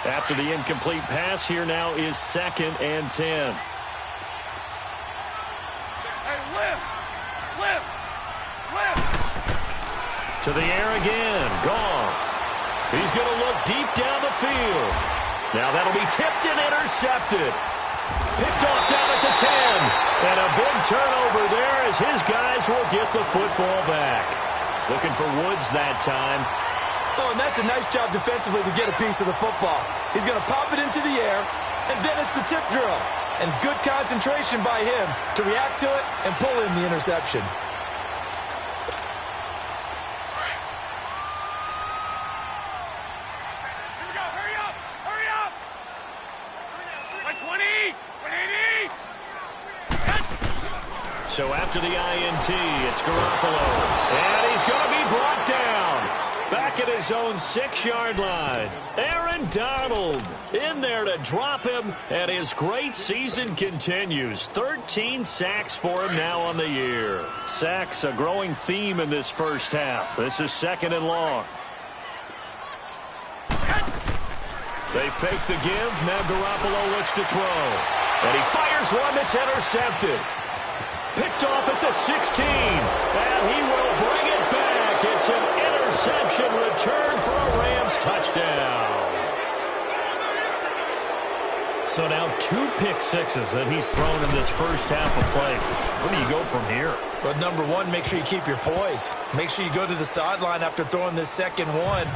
After the incomplete pass, here now is 2nd and 10. To the air again. Goff. He's going to look deep down the field. Now that'll be tipped and intercepted. Picked off down at the 10. And a big turnover there as his guys will get the football back. Looking for Woods that time. Oh, and that's a nice job defensively to get a piece of the football. He's going to pop it into the air, and then it's the tip drill. And good concentration by him to react to it and pull in the interception. So after the INT, it's Garoppolo. And he's going to be brought down. Back at his own 6-yard line. Aaron Donald in there to drop him. And his great season continues. 13 sacks for him now on the year. Sacks, a growing theme in this first half. This is 2nd and long. They fake the give. Now Garoppolo looks to throw. And he fires one that's intercepted. Picked off at the 16, and he will bring it back. It's an interception return for a Rams touchdown. So now 2 pick sixes that he's thrown in this first half of play. Where do you go from here? Well, number one, make sure you keep your poise. Make sure you go to the sideline after throwing this second one,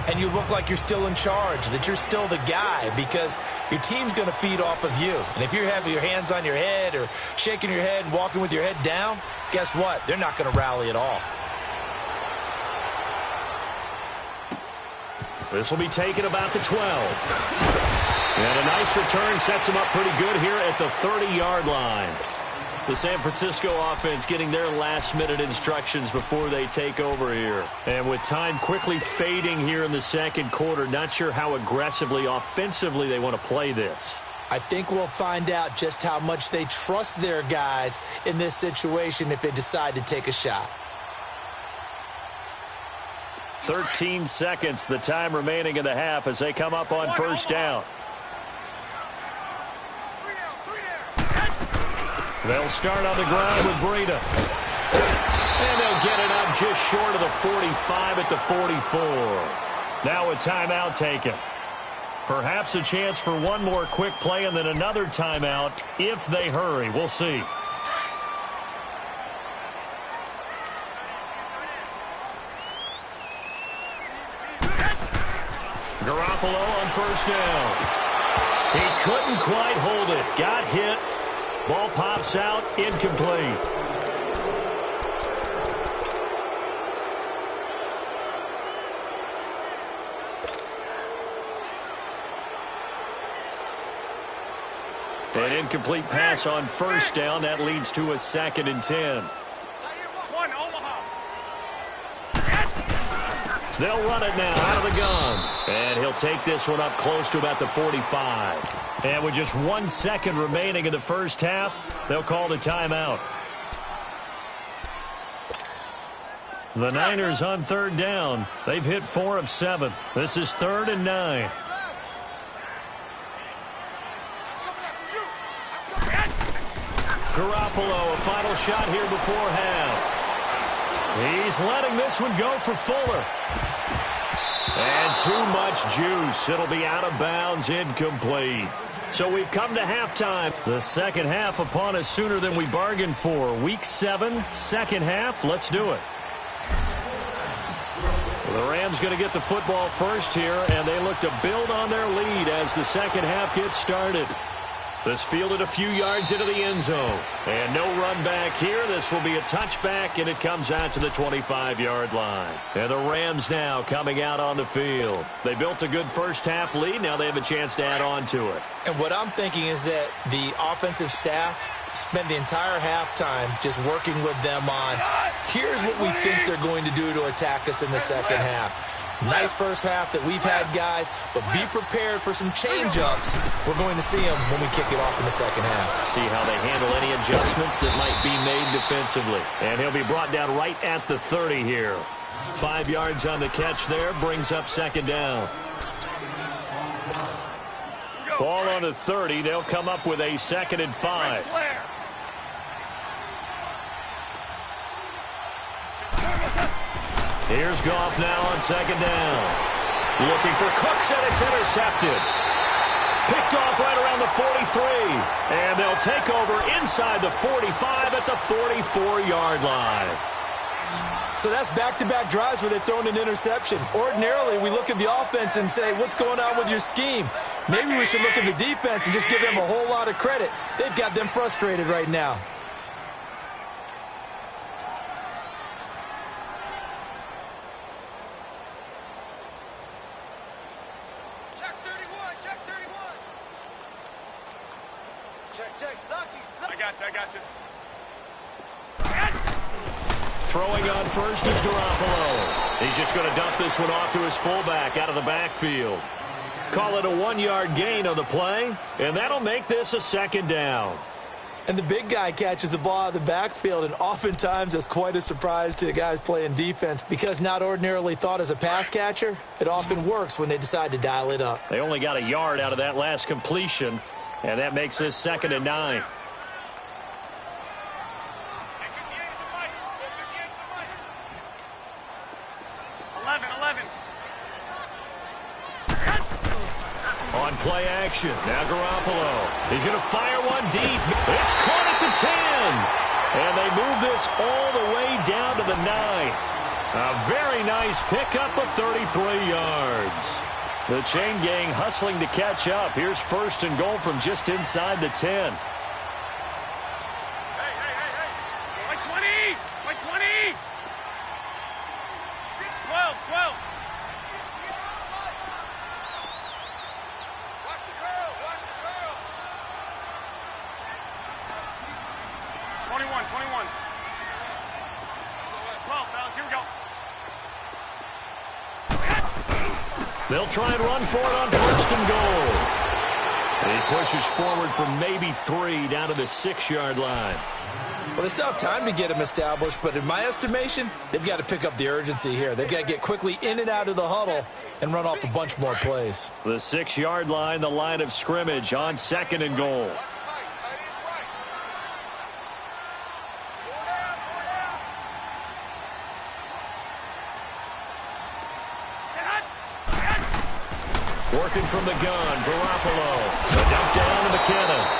and you look like you're still in charge, that you're still the guy, because your team's going to feed off of you. And if you're having your hands on your head or shaking your head and walking with your head down, guess what? They're not going to rally at all. This will be taken about the 12. And a nice return sets him up pretty good here at the 30-yard line. The San Francisco offense getting their last-minute instructions before they take over here. And with time quickly fading here in the second quarter, not sure how aggressively, offensively they want to play this. I think we'll find out just how much they trust their guys in this situation if they decide to take a shot. 13 seconds, the time remaining in the half as they come up on first down. They'll start on the ground with Breida. And they'll get it up just short of the 45 at the 44. Now a timeout taken. Perhaps a chance for one more quick play and then another timeout if they hurry. We'll see. Garoppolo on first down. He couldn't quite hold it. Got hit. Ball pops out, incomplete. An incomplete pass on first down. That leads to a 2nd and 10. They'll run it now out of the gun. And he'll take this one up close to about the 45. And with just 1 second remaining in the first half, they'll call the timeout. The Niners on third down. They've hit 4 of 7. This is 3rd and 9. Garoppolo, a final shot here before half. He's letting this one go for Fuller. And too much juice. It'll be out of bounds, incomplete. So we've come to halftime. The second half upon us sooner than we bargained for. Week 7, second half. Let's do it. Well, the Rams going to get the football first here, and they look to build on their lead as the second half gets started. This fielded a few yards into the end zone. And no run back here. This will be a touchback, and it comes out to the 25-yard line. And the Rams now coming out on the field. They built a good first half lead. Now they have a chance to add on to it. And what I'm thinking is that the offensive staff spent the entire halftime just working with them on, here's what we think they're going to do to attack us in the second half. Nice first half that we've had, guys, but be prepared for some change-ups. We're going to see them when we kick it off in the second half. See how they handle any adjustments that might be made defensively. And he'll be brought down right at the 30 here. 5 yards on the catch there, brings up second down. Ball on the 30. They'll come up with a 2nd and 5. Here's Goff now on 2nd down. Looking for Cooks, and it's intercepted. Picked off right around the 43. And they'll take over inside the 45 at the 44-yard line. So that's back-to-back drives where they've thrown an interception. Ordinarily, we look at the offense and say, what's going on with your scheme? Maybe we should look at the defense and just give them a whole lot of credit. They've got them frustrated right now. Check 31, check 31. Check, Lucky. I got you. Throwing on first is Garoppolo. He's just going to dump this one off to his fullback out of the backfield. Call it a 1-yard gain on the play, and that'll make this a 2nd down. And the big guy catches the ball out of the backfield, and oftentimes that's quite a surprise to the guys playing defense because not ordinarily thought as a pass catcher, it often works when they decide to dial it up. They only got a yard out of that last completion, and that makes this 2nd and 9. On play action, now Garoppolo. He's going to fire one deep. It's caught at the 10. And they move this all the way down to the 9. A very nice pickup of 33 yards. The chain gang hustling to catch up. Here's 1st and goal from just inside the 10. By 20! By 20! 12! Watch the curl! 21. 12, fellas, here we go. They'll try and run for it on 1st and goal. And he pushes forward from maybe 3 down to the 6-yard line. Well, they still have time to get them established, but in my estimation, they've got to pick up the urgency here. They've got to get quickly in and out of the huddle and run off a bunch more plays. The 6-yard line, the line of scrimmage on 2nd and goal. Working from the gun, Garoppolo. The dump down to McKenna.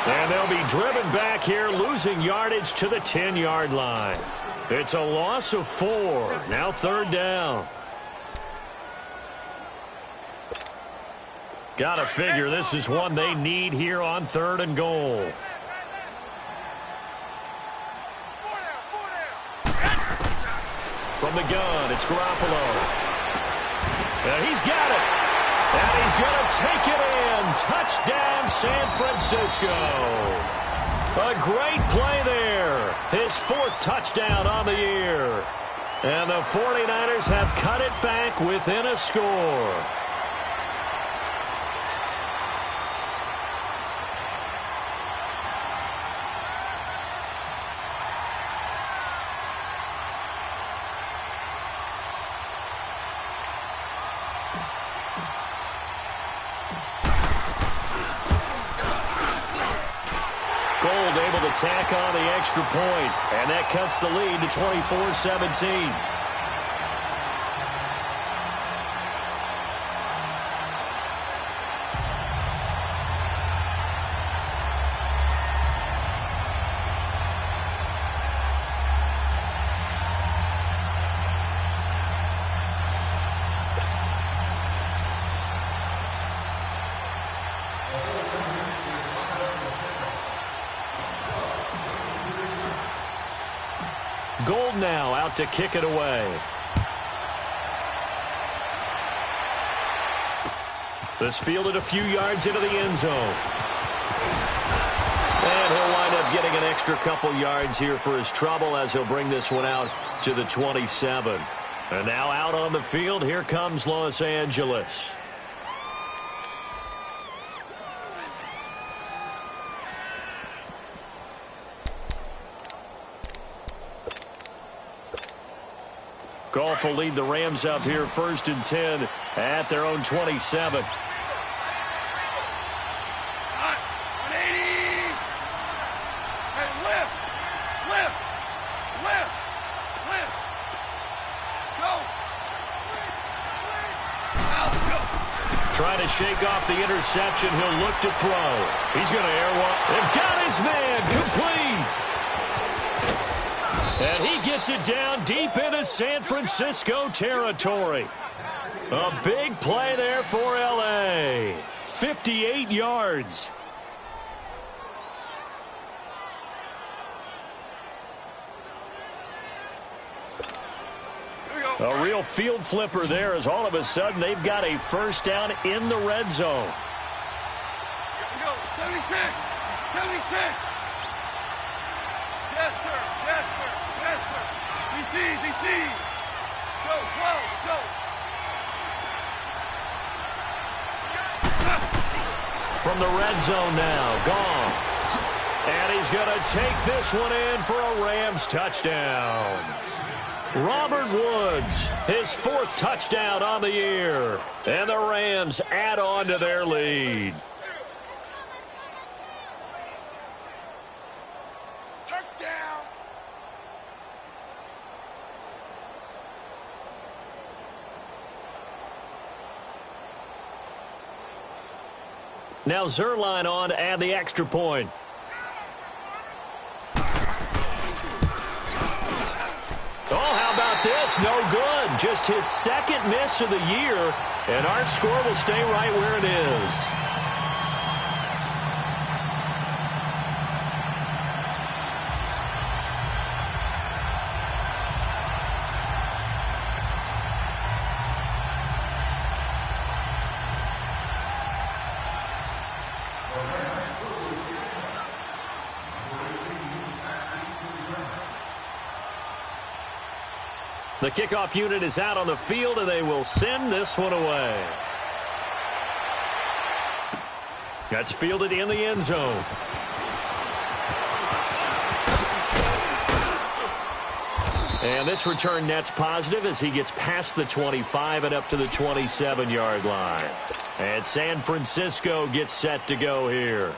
And they'll be driven back here, losing yardage to the 10-yard line. It's a loss of 4. Now 3rd down. Gotta figure this is one they need here on 3rd and goal. From the gun, it's Garoppolo. And he's got it. And he's going to take it in. Touchdown, San Francisco. A great play there. His 4th touchdown on the year. And the 49ers have cut it back within a score. Gold able to tack on the extra point, and that cuts the lead to 24-17. Gold now out to kick it away. This fielded a few yards into the end zone. And he'll wind up getting an extra couple yards here for his trouble as he'll bring this one out to the 27. And now out on the field, here comes Los Angeles. Goff will lead the Rams up here 1st and 10 at their own 27. trying to shake off the interception. He'll look to throw. He's going to air one. They've got his man complete. And he gets it down deep into San Francisco territory. A big play there for L.A. 58 yards. A real field flipper there as all of a sudden they've got a first down in the red zone. 76. 76. Yes, sir. Yes, sir. Yes, sir. DC. DC. Show 12. Show. From the red zone now, Goff. And he's going to take this one in for a Rams touchdown. Robert Woods, his fourth touchdown on the year. And the Rams add on to their lead. Touchdown. Now Zerline on to add the extra point. Oh, how about this? No good. Just his second miss of the year, and our score will stay right where it is. The kickoff unit is out on the field, and they will send this one away. That's fielded in the end zone. And this return net's positive as he gets past the 25 and up to the 27-yard line. And San Francisco gets set to go here.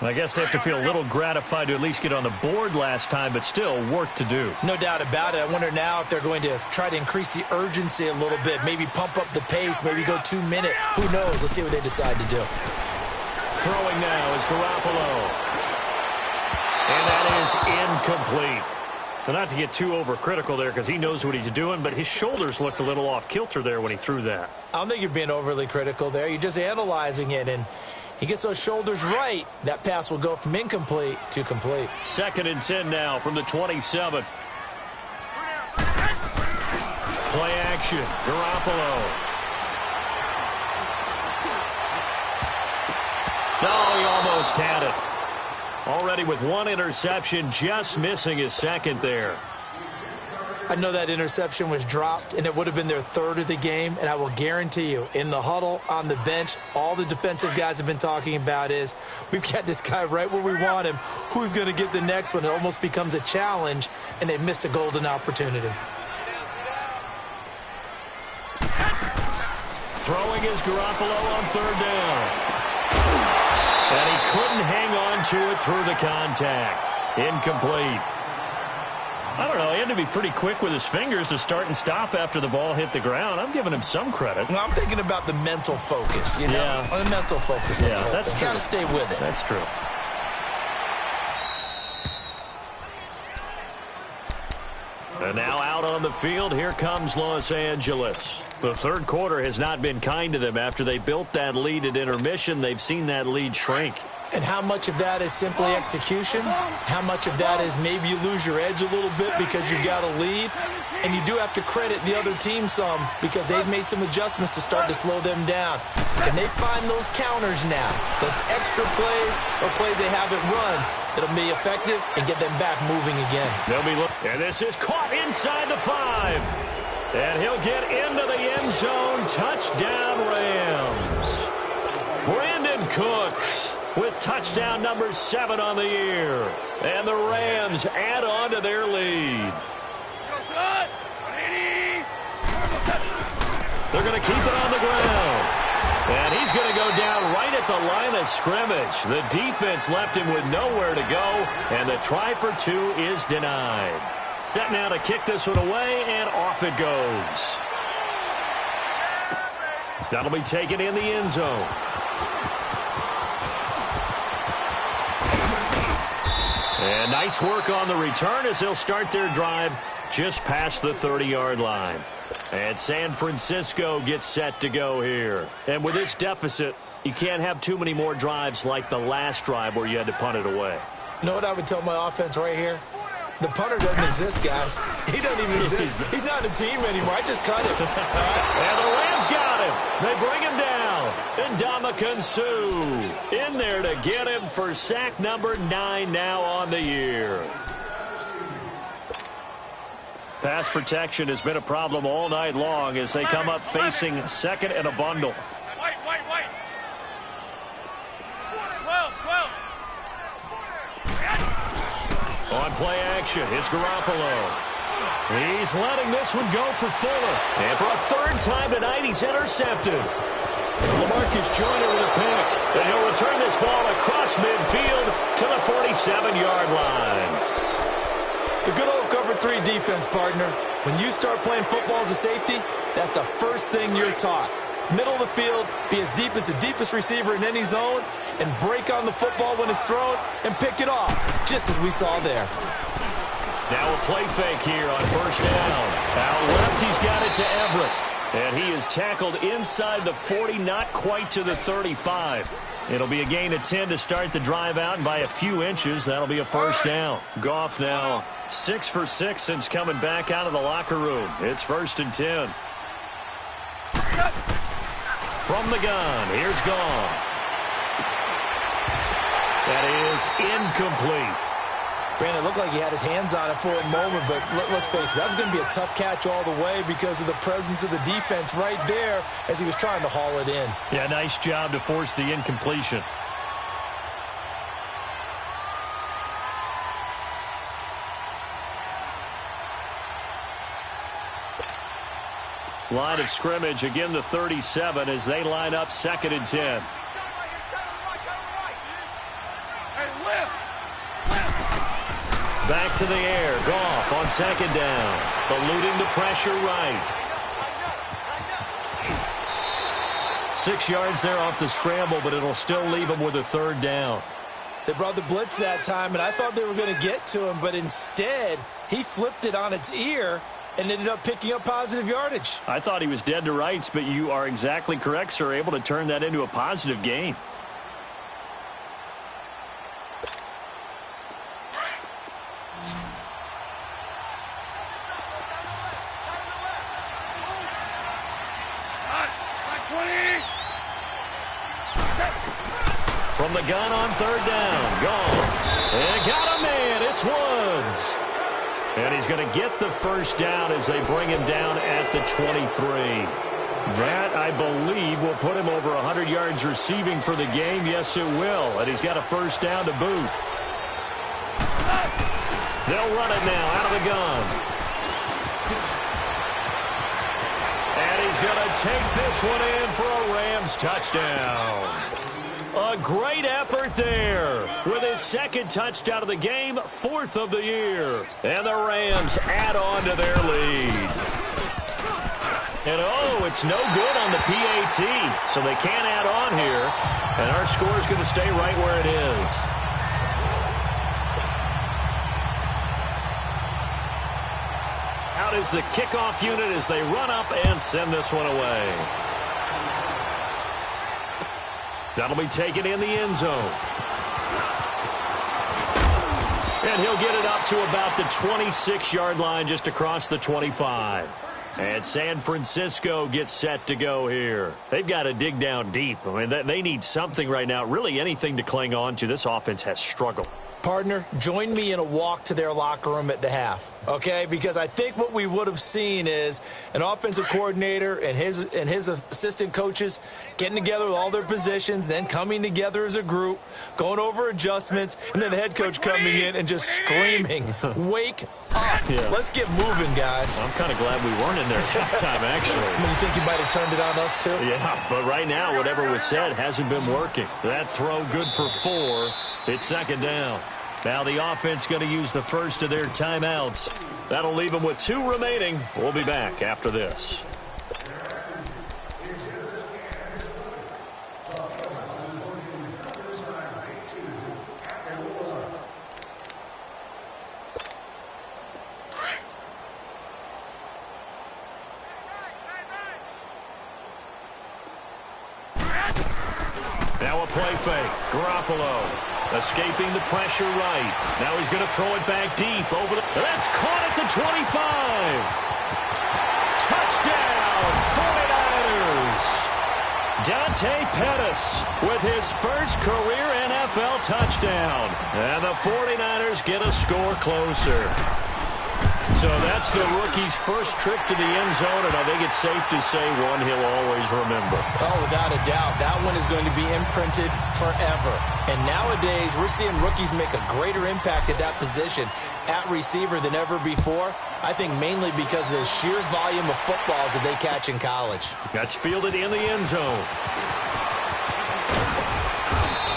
I guess they have to feel a little gratified to at least get on the board last time, but still work to do. No doubt about it. I wonder now if they're going to try to increase the urgency a little bit, maybe pump up the pace, maybe go 2 minutes. Who knows? Let's see what they decide to do. Throwing now is Garoppolo. And that is incomplete. So not to get too overcritical there because he knows what he's doing, but his shoulders looked a little off kilter there when he threw that. I don't think you're being overly critical there. You're just analyzing it, and he gets those shoulders right. That pass will go from incomplete to complete. 2nd and 10 now from the 27. Play action. Garoppolo. Oh, he almost had it. Already with one interception, just missing his second there. I know that interception was dropped, and it would have been their third of the game, and I will guarantee you, in the huddle, on the bench, all the defensive guys have been talking about is, we've got this guy right where we want him. Who's going to get the next one? It almost becomes a challenge, and they missed a golden opportunity. Throwing is Garoppolo on 3rd down. And he couldn't hang on to it through the contact. Incomplete. I don't know. He had to be pretty quick with his fingers to start and stop after the ball hit the ground. I'm giving him some credit. Well, I'm thinking about the mental focus, you know? Yeah. The mental focus. Yeah, that's true. You got to stay with it. That's true. And now out on the field, here comes Los Angeles. The third quarter has not been kind to them. After they built that lead at intermission, they've seen that lead shrink. And how much of that is simply execution? How much of that is maybe you lose your edge a little bit because you've got a lead? And you do have to credit the other team some because they've made some adjustments to start to slow them down. Can they find those counters now, those extra plays or plays they haven't run that'll be effective and get them back moving again? They'll be looking. And this is caught inside the 5. And he'll get into the end zone. Touchdown, Rams. Brandon Cooks with touchdown number 7 on the year. And the Rams add on to their lead. They're going to keep it on the ground. And he's going to go down right at the line of scrimmage. The defense left him with nowhere to go. And the try for 2 is denied. Set now to kick this one away, and off it goes. That'll be taken in the end zone. And nice work on the return as they'll start their drive just past the 30-yard line. And San Francisco gets set to go here. And with this deficit, you can't have too many more drives like the last drive where you had to punt it away. You know what I would tell my offense right here? The punter doesn't exist, guys. He doesn't even exist. He's not a team anymore. I just cut him. And the Rams got him. They bring him down. And Ndamukong Suh in there to get him for sack number 9 now on the year. Pass protection has been a problem all night long as they come up facing second and a bundle. White. 12. On play action, it's Garoppolo. He's letting this one go for Fuller. And for a third time tonight, he's intercepted. LaMarcus Joyner with a pick. And he'll return this ball across midfield to the 47-yard line. The good old cover 3 defense, partner. When you start playing football as a safety, that's the first thing you're taught. Middle of the field, be as deep as the deepest receiver in any zone, and break on the football when it's thrown and pick it off, just as we saw there. Now a play fake here on first down. Out left, he's got it to Everett. And he is tackled inside the 40, not quite to the 35. It'll be a gain of 10 to start the drive out, and by a few inches, that'll be a first down. Goff now 6 for 6 since coming back out of the locker room. It's 1st and 10. From the gun, here's Goff. That is incomplete. Brandon, it looked like he had his hands on it for a moment, but let's face it, that was going to be a tough catch all the way because of the presence of the defense right there as he was trying to haul it in. Yeah, nice job to force the incompletion. Line of scrimmage, again the 37 as they line up 2nd and 10. Back to the air. Goff on 2nd down. Eluding the pressure right. 6 yards there off the scramble, but it'll still leave him with a 3rd down. They brought the blitz that time, and I thought they were going to get to him, but instead he flipped it on its ear and ended up picking up positive yardage. I thought he was dead to rights, but you are exactly correct, sir. Able to turn that into a positive gain. From the gun on 3rd down. Gone. And got a man. It's Woods. And he's going to get the first down as they bring him down at the 23. That, I believe, will put him over 100 yards receiving for the game. Yes, it will. And he's got a first down to boot. They'll run it now out of the gun. And he's going to take this one in for a Rams touchdown. A great effort there with his 2nd touchdown of the game, 4th of the year. And the Rams add on to their lead. And, oh, it's no good on the PAT, so they can't add on here. And our score is going to stay right where it is. Out is the kickoff unit as they run up and send this one away. That'll be taken in the end zone. And he'll get it up to about the 26-yard line just across the 25. And San Francisco gets set to go here. They've got to dig down deep. I mean, they need something right now, really anything to cling on to. This offense has struggled. Partner, join me in a walk to their locker room at the half, okay? Because I think what we would have seen is an offensive coordinator and his assistant coaches getting together with all their positions, then coming together as a group, going over adjustments, and then the head coach coming in and just screaming, wake up. Yeah. Let's get moving, guys. I'm kind of glad we weren't in there at halftime, actually. I mean, you think you might have turned it on us, too? Yeah, but right now, whatever was said hasn't been working. That throw good for 4. It's 2nd down. Now the offense going to use the first of their timeouts. That'll leave them with 2 remaining. We'll be back after this. Now a play fake. Garoppolo escaping the pressure right. Now he's going to throw it back deep over the... That's caught at the 25. Touchdown, 49ers. Dante Pettis with his first career NFL touchdown. And the 49ers get a score closer. So that's the rookie's first trip to the end zone, and I think it's safe to say one he'll always remember. Oh, without a doubt. That one is going to be imprinted forever. And nowadays, we're seeing rookies make a greater impact at that position at receiver than ever before. I think mainly because of the sheer volume of footballs that they catch in college. That's fielded in the end zone.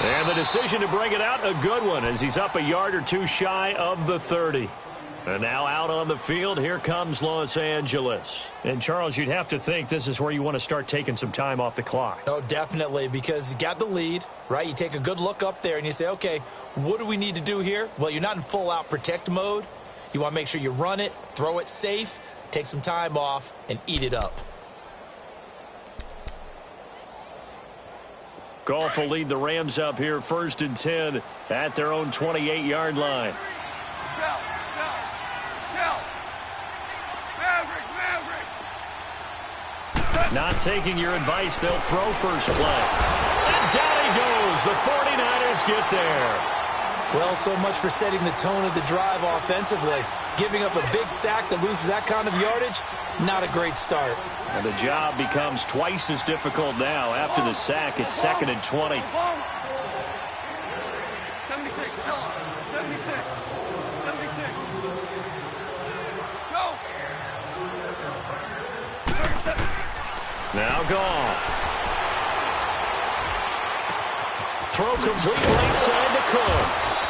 And the decision to bring it out, a good one, as he's up a yard or two shy of the 30. And now out on the field, here comes Los Angeles. And, Charles, you'd have to think this is where you want to start taking some time off the clock. Oh, definitely, because you got the lead, right? You take a good look up there and you say, okay, what do we need to do here? Well, you're not in full-out protect mode. You want to make sure you run it, throw it safe, take some time off, and eat it up. Goff will lead the Rams up here 1st and 10 at their own 28-yard line. Not taking your advice, they'll throw first play. And down he goes. The 49ers get there. Well, so much for setting the tone of the drive offensively. Giving up a big sack that loses that kind of yardage, not a great start. And the job becomes twice as difficult now. After the sack, it's 2nd and 20. 76, 76, 76. Go. Now Goff. Throw complete right side to Cooks.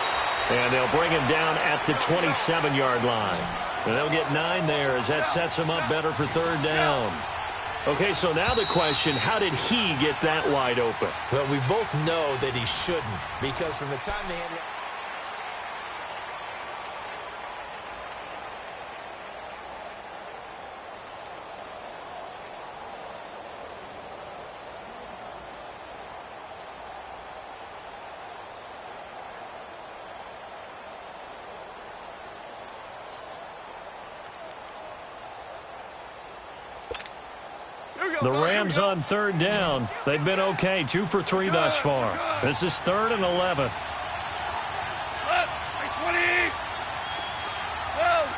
And they'll bring him down at the 27-yard line. And they'll get 9 there as that sets him up better for 3rd down. Okay, so now the question, how did he get that wide open? Well, we both know that he shouldn't, because from the time they handed it... The Rams on 3rd down. They've been okay, 2 for 3 thus far. This is 3rd and 11. 20. 12,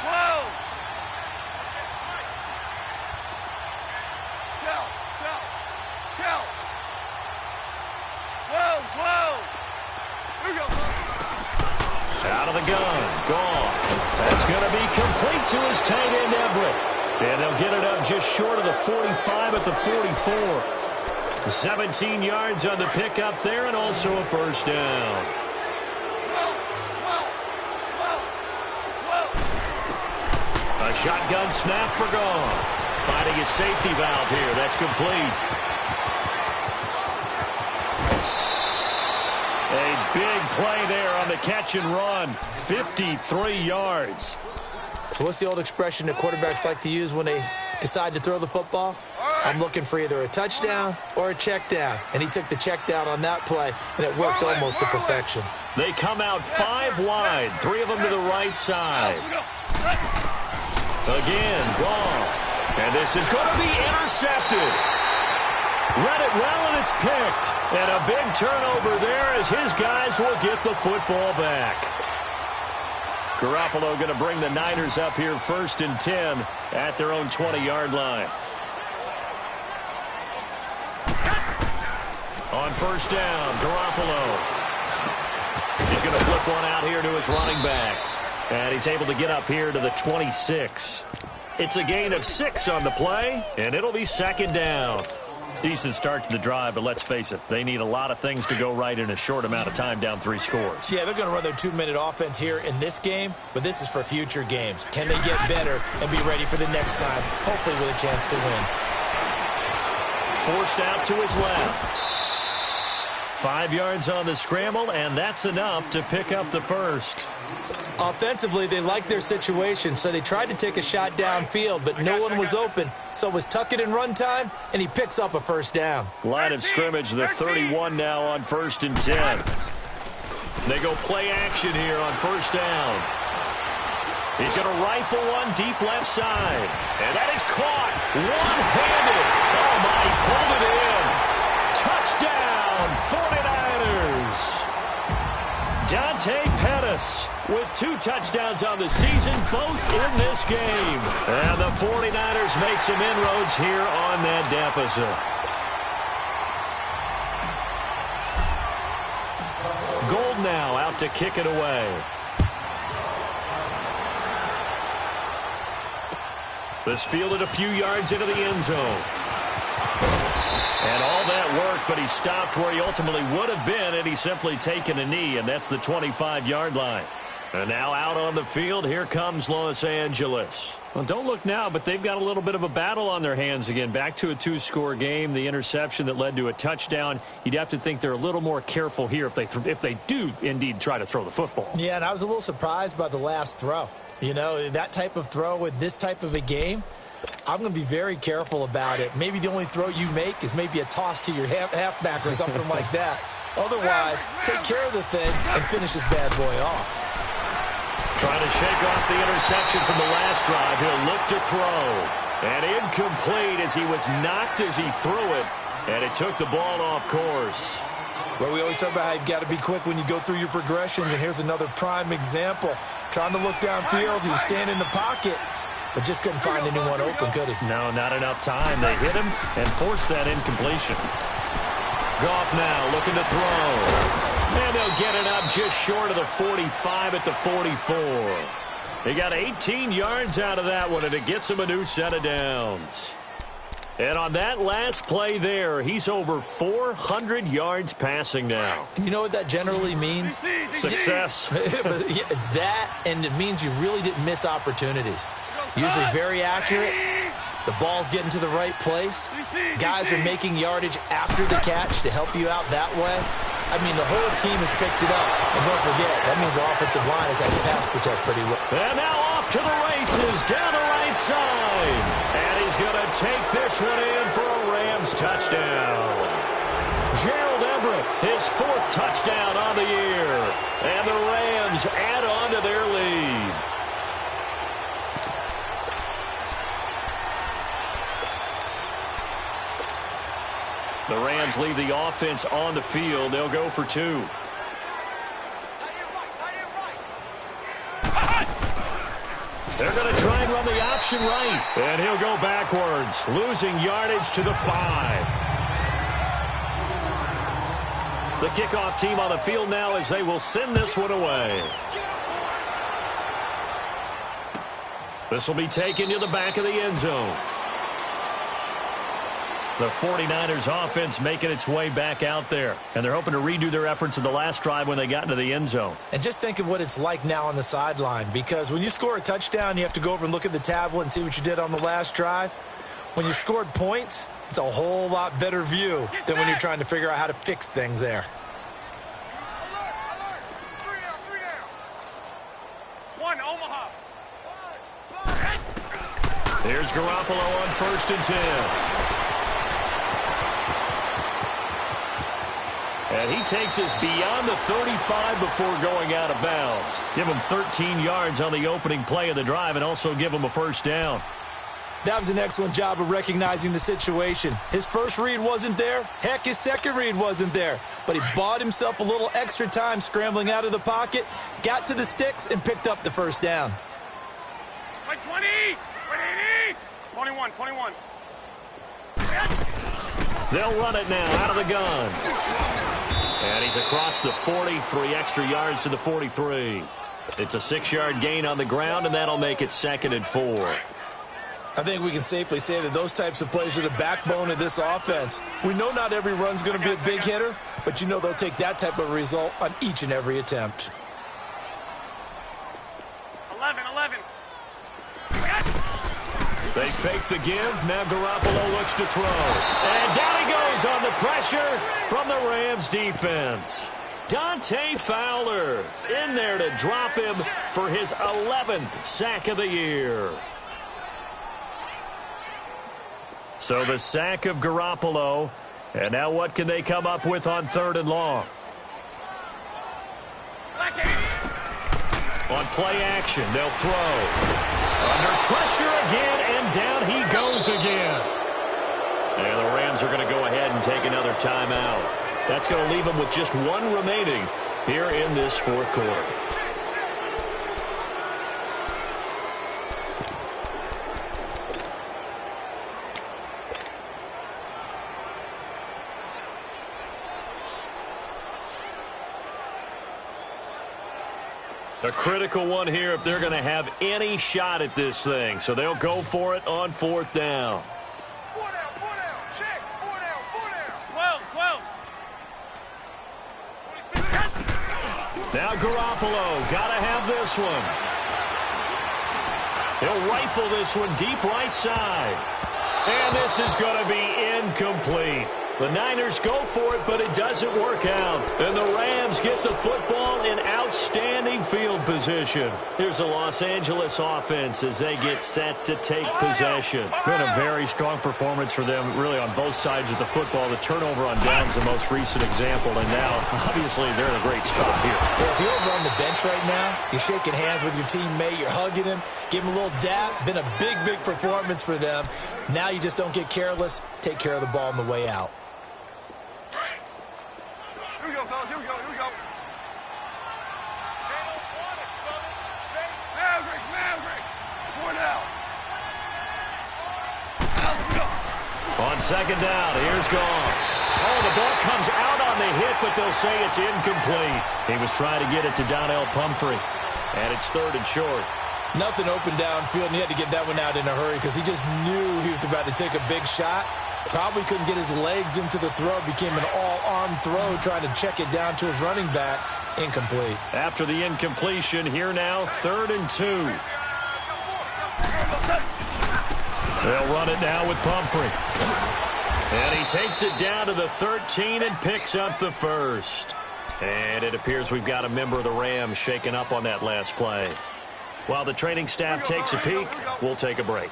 12. Shell. 12, 12. Here we go. Out of the gun. Gone. That's going to be complete to his tight end, Everett. And they'll get it up just short of the 45 at the 44. 17 yards on the pickup there and also a first down. 12. A shotgun snap for Goff. Finding his safety valve here. That's complete. A big play there on the catch and run. 53 yards. So what's the old expression that quarterbacks like to use when they decide to throw the football? I'm looking for either a touchdown or a check down. And he took the check down on that play, and it worked almost to perfection. They come out 5 wide, 3 of them to the right side. Again, Goff. And this is going to be intercepted. Read it well, and it's picked. And a big turnover there as his guys will get the football back. Garoppolo going to bring the Niners up here 1st and 10 at their own 20-yard line. On 1st down, Garoppolo. He's going to flip one out here to his running back. And he's able to get up here to the 26. It's a gain of 6 on the play, and it'll be 2nd down. Decent start to the drive, but let's face it, they need a lot of things to go right in a short amount of time down 3 scores. Yeah, they're going to run their 2-minute offense here in this game, but this is for future games. Can they get better and be ready for the next time, hopefully with a chance to win? Forced out to his left. 5 yards on the scramble, and that's enough to pick up the first. Offensively, they liked their situation, so they tried to take a shot downfield, but no one was open. So it was tuck it and run time, and he picks up a first down. Line of scrimmage, the 31 now on 1st and 10. They go play action here on 1st down. He's going to rifle one deep left side. And that is caught one-handed. Oh, my, he pulled it in. Touchdown, 49ers. Dante Pettis with 2 touchdowns on the season, both in this game. And the 49ers make some inroads here on that deficit. Gold now out to kick it away. This fielded a few yards into the end zone. And all that work, but he stopped where he ultimately would have been had he simply taken a knee, and that's the 25-yard line. And now out on the field, here comes Los Angeles. Well, don't look now, but they've got a little bit of a battle on their hands again. Back to a 2-score game, the interception that led to a touchdown. You'd have to think they're a little more careful here if they do indeed try to throw the football. Yeah, and I was a little surprised by the last throw. You know, that type of throw with this type of a game, I'm going to be very careful about it. Maybe the only throw you make is maybe a toss to your halfback or something like that. Otherwise, take care of the thing and finish this bad boy off. Trying to shake off the interception from the last drive. He'll look to throw. And incomplete as he was knocked as he threw it. And it took the ball off course. Well, we always talk about how you've got to be quick when you go through your progressions, and here's another prime example. Trying to look downfield, he was standing in the pocket, but just couldn't find anyone open, could he? No, not enough time. They hit him and forced that incompletion. Goff now looking to throw. And they'll get it up just short of the 45 at the 44. They got 18 yards out of that one, and it gets him a new set of downs. And on that last play there, he's over 400 yards passing now. And you know what that generally means? Success. That, and it means you really didn't miss opportunities. Usually very accurate. The ball's getting to the right place. Guys are making yardage after the catch to help you out that way. I mean, the whole team has picked it up. And don't forget, that means the offensive line has had to pass protect pretty well. And now off to the races down the right side. And he's going to take this one in for a Rams touchdown. Gerald Everett, his 4th touchdown on the year. And the Rams add on to their lead. The Rams leave the offense on the field. They'll go for 2. They're going to try and run the option right. And he'll go backwards, losing yardage to the 5. The kickoff team on the field now as they will send this one away. This will be taken to the back of the end zone. The 49ers offense making its way back out there. And they're hoping to redo their efforts in the last drive when they got into the end zone. And just think of what it's like now on the sideline. Because when you score a touchdown, you have to go over and look at the tablet and see what you did on the last drive. When you scored points, it's a whole lot better view than when you're trying to figure out how to fix things there. Here's Garoppolo on 1st and 10. And he takes us beyond the 35 before going out of bounds. Give him 13 yards on the opening play of the drive and also give him a first down. That was an excellent job of recognizing the situation. His first read wasn't there. Heck, his second read wasn't there. But he bought himself a little extra time scrambling out of the pocket, got to the sticks, and picked up the first down. 20, 21. They'll run it now out of the gun. And he's across the 40, 3 extra yards to the 43. It's a 6-yard gain on the ground, and that'll make it 2nd and 4. I think we can safely say that those types of plays are the backbone of this offense. We know not every run's going to be a big hitter, but you know they'll take that type of result on each and every attempt. 11. They fake the give. Now Garoppolo looks to throw. And down he goes on the pressure from the Rams defense. Dante Fowler in there to drop him for his 11th sack of the year. So the sack of Garoppolo. And now what can they come up with on 3rd and long? On play action, they'll throw. Under pressure again, and down he goes again. And the Rams are going to go ahead and take another timeout. That's going to leave them with just one remaining here in this 4th quarter. A critical one here if they're going to have any shot at this thing. So they'll go for it on 4th down. 4 down, check. 4 down. 12. Now Garoppolo, got to have this one. He'll rifle this one deep right side. And this is going to be incomplete. The Niners go for it, but it doesn't work out. And the Rams get the football in outstanding field position. Here's a Los Angeles offense as they get set to take possession. Been a very strong performance for them, really, on both sides of the football. The turnover on downs, the most recent example, and now, obviously, they're in a great spot here. Yeah, if you're over on the bench right now, you're shaking hands with your teammate, you're hugging him, give him a little dap. Been a big, big performance for them. Now you just don't get careless. Take care of the ball on the way out. Here we go, fellas. Here we go. Maverick. 4 down. On 2nd down, here's Goff. Oh, the ball comes out on the hit, but they'll say it's incomplete. He was trying to get it to Donnell Pumphrey, and it's 3rd and short. Nothing open downfield, and he had to get that one out in a hurry because he just knew he was about to take a big shot. Probably couldn't get his legs into the throw. Became an all-arm throw, trying to check it down to his running back. Incomplete. After the incompletion, here now, 3rd and 2. They'll run it now with Pumphrey. And he takes it down to the 13 and picks up the first. And it appears we've got a member of the Rams shaken up on that last play. While the training staff takes a peek, we'll take a break.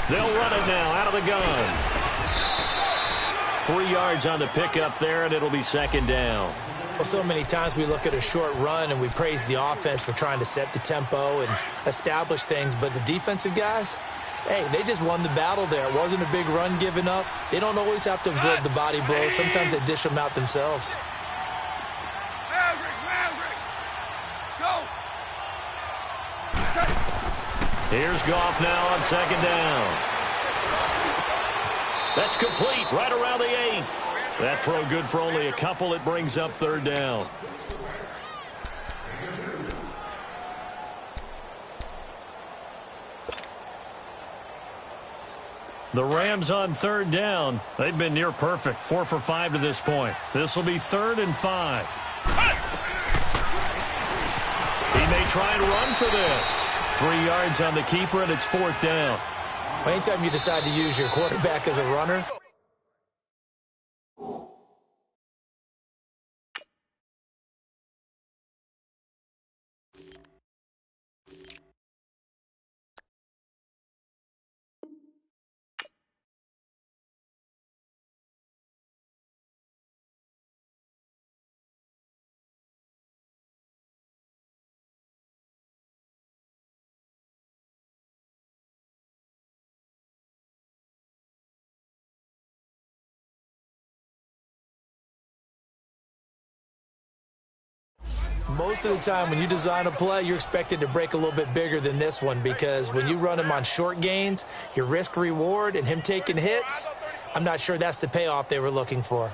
They'll run it now out of the gun. 3 yards on the pickup there, and it'll be 2nd down. Well, so many times we look at a short run and we praise the offense for trying to set the tempo and establish things, but the defensive guys, hey, they just won the battle there. It wasn't a big run given up. They don't always have to absorb the body blows. Sometimes they dish them out themselves. Maverick. Go. Here's Goff now on 2nd down. That's complete right around the 8. That throw good for only a couple. It brings up 3rd down. The Rams on 3rd down. They've been near perfect. 4 for 5 to this point. This will be 3rd and 5. He may try and run for this. 3 yards on the keeper, and it's 4th down. Anytime you decide to use your quarterback as a runner, most of the time when you design a play, you're expected to break a little bit bigger than this one because when you run him on short gains, your risk-reward and him taking hits, I'm not sure that's the payoff they were looking for.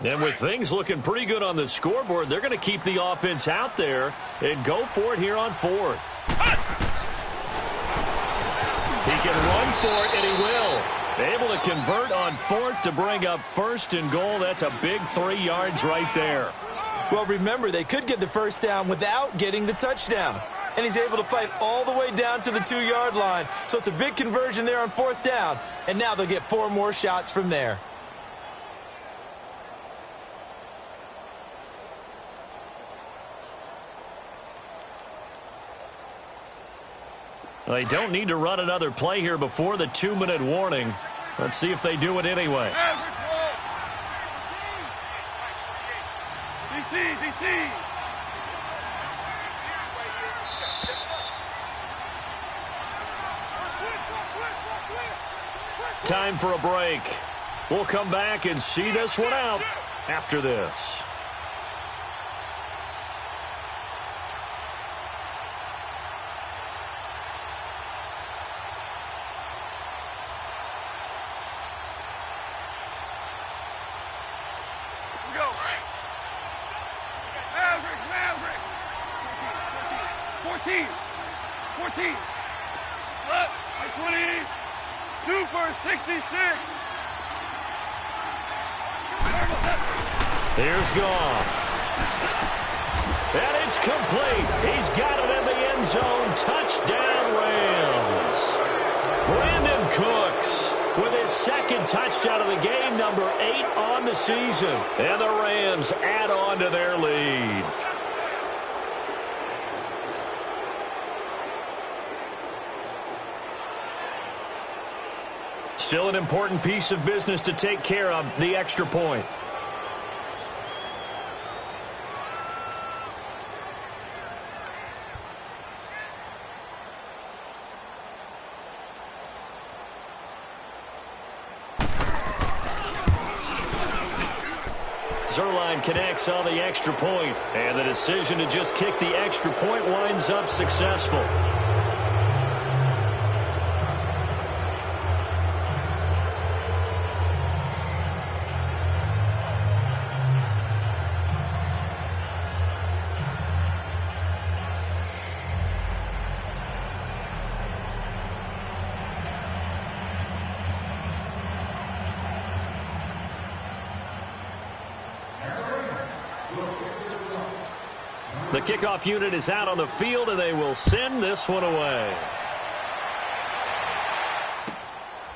And with things looking pretty good on the scoreboard, they're going to keep the offense out there and go for it here on fourth. He can run for it, and he will. Able to convert on fourth to bring up first and goal. That's a big 3 yards right there. Well, remember, they could get the first down without getting the touchdown. And he's able to fight all the way down to the 2-yard line. So it's a big conversion there on fourth down. And now they'll get 4 more shots from there. They don't need to run another play here before the 2-minute warning. Let's see if they do it anyway. DC. Time for a break. We'll come back and see this one out after this. Maverick. 14. Left, 20. Super 66. Here's gone. And it's complete. He's got it in the end zone. Touchdown, Rams. Brandon Cooks with his second touchdown of the game, number 8 on the season. And the Rams add on to their lead. Still an important piece of business to take care of, the extra point. Zerline connects on the extra point, and the decision to just kick the extra point winds up successful. The kickoff unit is out on the field, and they will send this one away.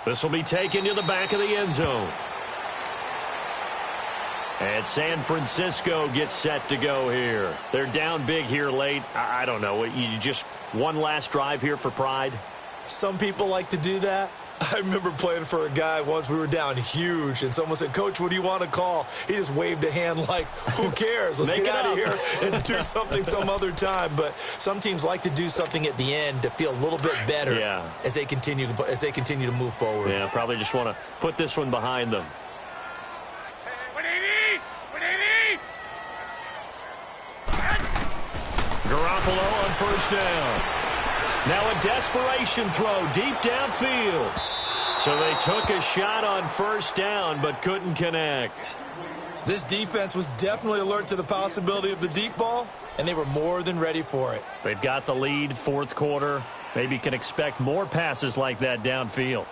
This will be taken to the back of the end zone. And San Francisco gets set to go here. They're down big here late. I don't know. You just one last drive here for pride? Some people like to do that. I remember playing for a guy once. We were down huge, and someone said, "Coach, what do you want to call?" He just waved a hand like, who cares? Let's get out of here and do something some other time. But some teams like to do something at the end to feel a little bit better as they continue to move forward. Yeah, probably just want to put this one behind them. 180. Garoppolo on first down. Now a desperation throw deep downfield. So they took a shot on first down but couldn't connect. This defense was definitely alert to the possibility of the deep ball, and they were more than ready for it. They've got the lead, fourth quarter. Maybe can expect more passes like that downfield.